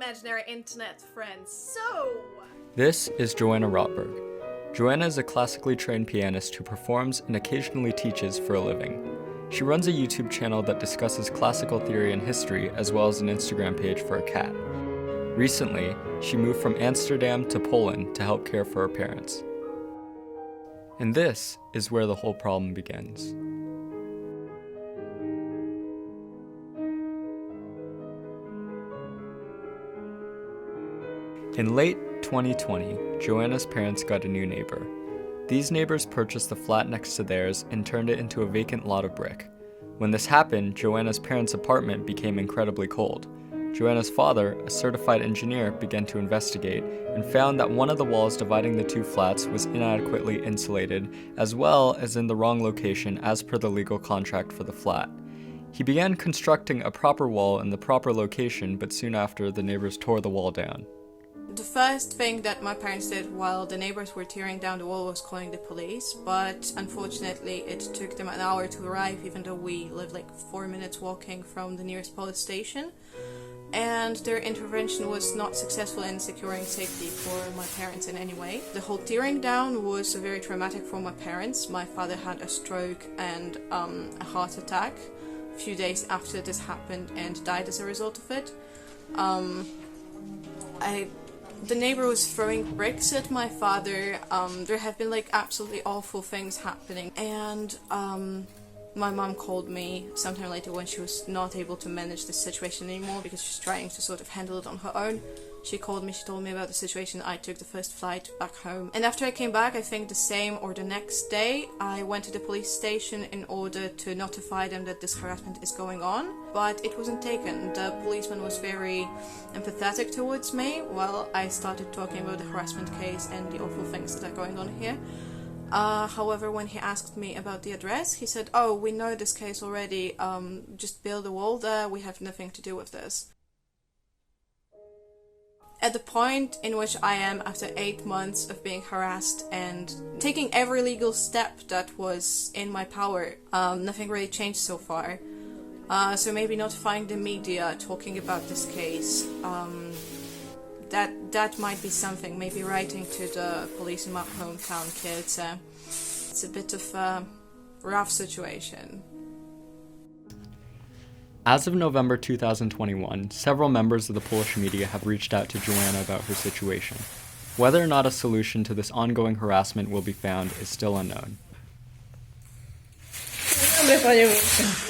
imaginary internet friends. So, this is Joanna Rotberg. Joanna is a classically trained pianist who performs and occasionally teaches for a living. She runs a YouTube channel that discusses classical theory and history, as well as an Instagram page for a cat. Recently, she moved from Amsterdam to Poland to help care for her parents. And this is where the whole problem begins. In late 2020, Joanna's parents got a new neighbor. These neighbors purchased the flat next to theirs and turned it into a vacant lot of brick. When this happened, Joanna's parents' apartment became incredibly cold. Joanna's father, a certified engineer, began to investigate and found that one of the walls dividing the two flats was inadequately insulated, as well as in the wrong location as per the legal contract for the flat. He began constructing a proper wall in the proper location, but soon after, the neighbors tore the wall down. The first thing that my parents did while the neighbors were tearing down the wall was calling the police, but unfortunately it took them an hour to arrive, even though we lived like 4 minutes walking from the nearest police station. And their intervention was not successful in securing safety for my parents in any way. The whole tearing down was very traumatic for my parents. My father had a stroke and a heart attack a few days after this happened and died as a result of it. The neighbor was throwing bricks at my father. There have been like absolutely awful things happening, and my mom called me sometime later when she was not able to manage the situation anymore because she's trying to sort of handle it on her own. She called me, she told me about the situation. I took the first flight back home, and after I came back, I think the same or the next day, I went to the police station in order to notify them that this harassment is going on, but it wasn't taken. The policeman was very empathetic towards me while I started talking about the harassment case and the awful things that are going on here. However, when he asked me about the address, he said, "Oh, we know this case already, just build a wall there, we have nothing to do with this." At the point in which I am after 8 months of being harassed and taking every legal step that was in my power, nothing really changed so far. So maybe notifying the media, talking about this case, that might be something. Maybe writing to the police in my hometown kids. It's a bit of a rough situation. As of November 2021, several members of the Polish media have reached out to Joanna about her situation. Whether or not a solution to this ongoing harassment will be found is still unknown. Dzień dobry, panie wójcie.